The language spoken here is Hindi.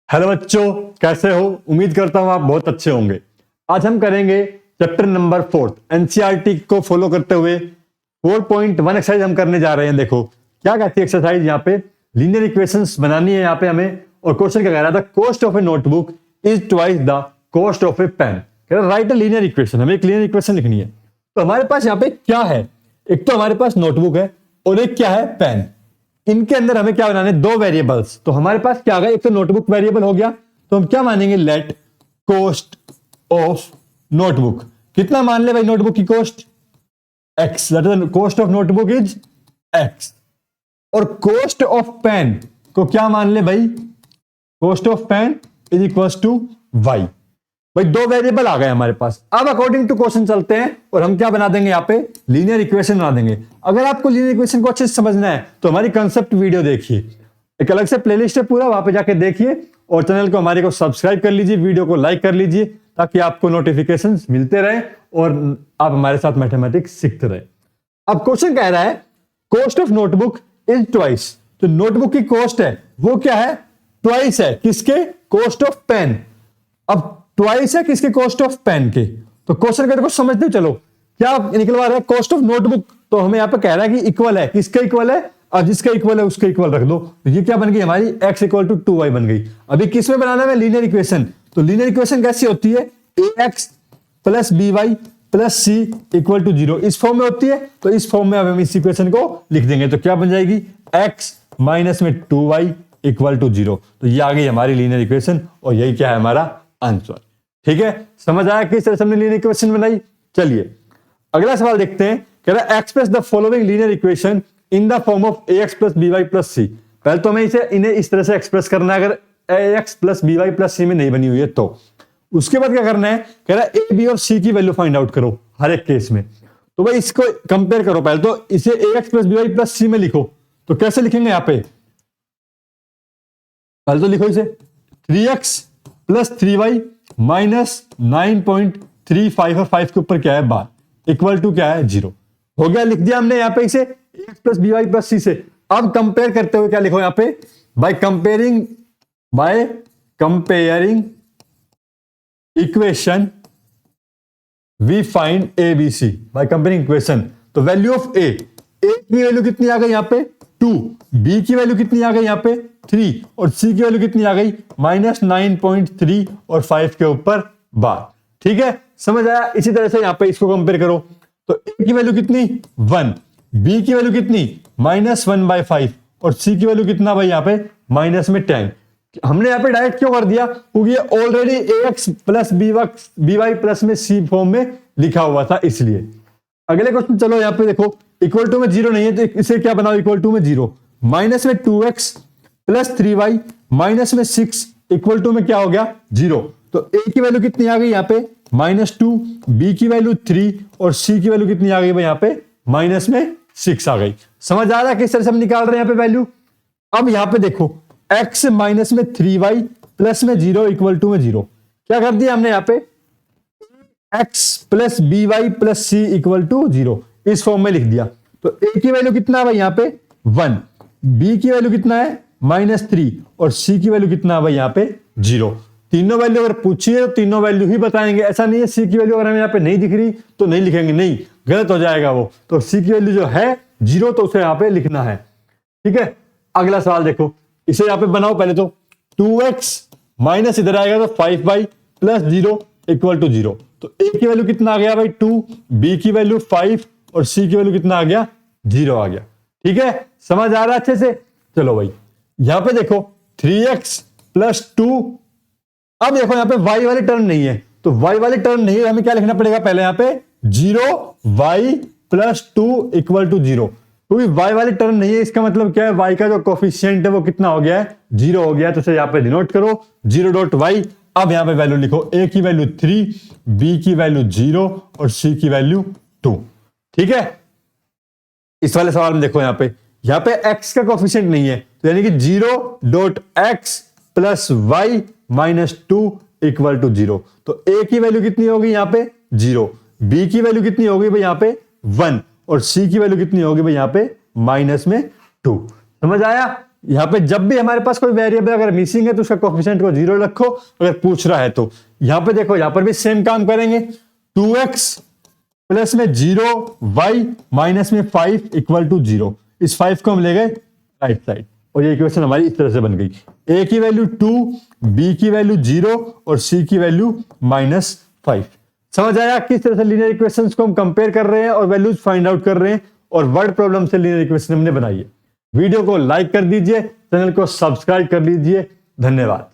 हेलो बच्चों, कैसे हो? उम्मीद करता हूं आप बहुत अच्छे होंगे। आज हम करेंगे चैप्टर नंबर 4 एनसीईआरटी को फॉलो करते हुए 4.1 एक्सरसाइज हम करने जा रहे हैं। देखो क्या कहती है एक्सरसाइज, यहाँ पे लीनियर इक्वेशंस बनानी है यहाँ पे हमें। और क्वेश्चन क्या कह रहा था, cost of a notebook is twice the cost of a pen. कह रहा राइट अ लीनियर इक्वेशन, हमें एक लीनियर इक्वेशन लिखनी है। तो हमारे पास यहाँ पे क्या है, एक तो हमारे पास नोटबुक है और एक क्या है, पेन। इनके अंदर हमें क्या बनाने, दो वेरिएबल्स। तो हमारे पास क्या आ गया, एक तो नोटबुक वेरिएबल हो गया, तो हम क्या मानेंगे, लेट कॉस्ट ऑफ नोटबुक। कितना मान ले भाई नोटबुक की cost, x, that is cost of notebook is x. और कॉस्ट ऑफ पेन को क्या मान ले भाई, cost of pen is equal to y. भाई दो वेरिएबल आ गए हमारे पास। अब अकॉर्डिंग टू क्वेश्चन चलते हैं और हम क्या बना देंगे, यहाँ पे लीनियर इक्वेशन बना देंगे। अगर आपको लीनियर इक्वेशन को अच्छे से समझना है तो हमारी कंसेप्ट वीडियो देखिए, एक अलग से प्लेलिस्ट है पूरा, वहां पे जाके देखिए। और चैनल को हमारे को सब्सक्राइब कर लीजिए, वीडियो को लाइक कर लीजिए, ताकि आपको नोटिफिकेशन मिलते रहे और आप हमारे साथ मैथमेटिक्स सीखते रहे। अब क्वेश्चन कह रहा है cost of notebook is twice. तो नोटबुक की कॉस्ट है वो क्या है, ट्वाइस है किसके, कॉस्ट ऑफ पेन। अब ट्वाइस है किसके, कॉस्ट ऑफ पेन के। तो क्वेश्चन का देखो समझते हो, चलो क्या निकलवा रहा है, कॉस्ट ऑफ नोटबुक। तो हमें यहां पे कह रहा है कि इक्वल है, किसका इक्वल है, अब जिसका इक्वल है उसका इक्वल रख दो। तो ये क्या बन गई हमारी, x इक्वल टू 2y बन गई। अभी किस में बनाना है, लीनियर इक्वेशन। तो लीनियर इक्वेशन कैसी होती है, ax plus by plus c equal to 0, इस फॉर्म में होती है। तो इस फॉर्म में अब हम इस इक्वेशन को लिख देंगे, तो क्या बन जाएगी, x माइनस में 2y इक्वल टू 0। तो ये आ गई हमारी लीनियर इक्वेशन और यही क्या है हमारा आंसर। ठीक है, समझ आया किस तरह से हमने लीनियर इक्वेशन बनाई। चलिए अगला सवाल देखते हैं। कह रहा है express the following linear equation in the form of ax plus by plus c। पहले तो हमें इन्हें इस तरह से एक्सप्रेस करना है, अगर ax plus by plus c में नहीं बनी हुई है तो। उसके बाद क्या करना है, कह रहा है a, b और c की वैल्यू फाइंड आउट करो हर एक केस में। तो भाई इसको कंपेयर करो, पहले तो इसे ax plus by plus c में लिखो। तो कैसे लिखेंगे, यहाँ पे पहले तो लिखो इसे 3x प्लस 3y माइनस 9.35 और 5 के ऊपर क्या है बार, इक्वल टू क्या है 0। हो गया, लिख दिया हमने यहाँ पे इसे ax plus by plus c से। अब कंपेयर करते हुए क्या लिखो यहाँ पे, by comparing equation we find a b c. By comparing equation, तो वैल्यू ऑफ a की वैल्यू कितनी आ गई यहाँ पे 2, b की वैल्यू कितनी आ गई यहाँ पे 3 और c की वैल्यू कितनी आ गई माइनस 9.3 और 5 के ऊपर बार। ठीक है, समझ आया। इसी तरह से यहाँ पे इसको कंपेयर करो, तो a की वैल्यू कितनी 1, b की वैल्यू कितनी माइनस 1/5 और c की वैल्यू कितना भाई यहाँ पे माइनस में 10। हमने यहाँ पे डायरेक्ट क्यों कर दिया, क्योंकि ये already ax plus by plus में c फॉर्म में लिखा हुआ था, इसलिए। अगले क्वेश्चन चलो, यहाँ पे देखो इक्वल टू में 0 नहीं है, तो इसे क्या बनाओ, इक्वल टू में 0, माइनस में 2x प्लस 3y माइनस में 6 इक्वल टू में क्या हो गया 0। तो a की वैल्यू कितनी आ गई यहाँ पे -2, b की वैल्यू 3 और c की वैल्यू कितनी आ गई भाई यहाँ पे माइनस में 6 आ गई। समझ आ रहा है किस तरह से हम निकाल रहे हैं यहाँ पे वैल्यू। अब यहाँ पे देखो x माइनस में 3y प्लस में 0 इक्वल टू में 0, क्या कर दिया हमने यहाँ पे x plus by plus c equal to 0, इस फॉर्म में लिख दिया। तो a की वैल्यू कितना है भाई यहाँ पे 1, b की वैल्यू कितना है -3 और c की वैल्यू कितना है भाई यहाँ पे 0। तीनों वैल्यू अगर पूछिए तो तीनों वैल्यू ही बताएंगे, ऐसा नहीं है c की वैल्यू अगर हमें यहाँ पे नहीं दिख रही तो नहीं लिखेंगे, नहीं, गलत हो जाएगा वो। तो c की वैल्यू जो है 0, तो उसे यहाँ पे लिखना है। ठीक है, अगला सवाल देखो, इसे यहाँ पे बनाओ पहले तो 2x माइनस इधर आएगा तो 5y प्लस 0 इक्वल टू 0। तो a की वैल्यू कितना आ गया भाई 2, b की वैल्यू 5 और c की वैल्यू कितना आ गया 0 आ गया। ठीक है, समझ आ रहा है अच्छे से। चलो भाई यहां पे देखो 3x प्लस 2, अब देखो यहां पे y वाली टर्म नहीं है, तो y वाली टर्म नहीं है, हमें क्या लिखना पड़ेगा पहले यहाँ पे 0y प्लस 2 इक्वल टू 0, क्योंकि y वाली टर्म नहीं है। इसका मतलब क्या है, y का जो कोफिशिएंट है वो कितना हो गया है 0 हो गया है, तो इसे यहाँ पे डिनोट करो 0.y। अब यहां पे वैल्यू लिखो, a की वैल्यू 3, b की वैल्यू 0 और c की वैल्यू 2। ठीक है, इस वाले सवाल में देखो यहाँ पे x का कोफिशिएंट नहीं है, तो यानी कि 0.x plus y minus 2 equal to 0। तो a की वैल्यू कितनी होगी यहाँ पे 0, b की वैल्यू कितनी होगी भाई यहाँ पे 1 और c की वैल्यू कितनी होगी भाई यहाँ पे माइनस में 2। समझ आया। यहाँ पे जब भी हमारे पास कोई वेरिएबल अगर मिसिंग है तो उसका कोफिशिएंट को 0 रखो, अगर पूछ रहा है तो। यहाँ पे देखो, यहाँ पर भी सेम काम करेंगे। 2x प्लस में 0 y माइनस में 5 इक्वल टू 0। इस 5 को हम ले गए राइट साइड और ये इक्वेशन हमारी इस तरह से बन गई। a की वैल्यू 2, b की वैल्यू 0 और c की वैल्यू -5। समझ आया किस तरह से लीनियर इक्वेशंस को हम कंपेयर कर रहे हैं और वैल्यूज फाइंड आउट कर रहे हैं और वर्ड प्रॉब्लम से लीनियर इक्वेशन हमने बनाई है। वीडियो को लाइक कर दीजिए, चैनल को सब्सक्राइब कर लीजिए। धन्यवाद।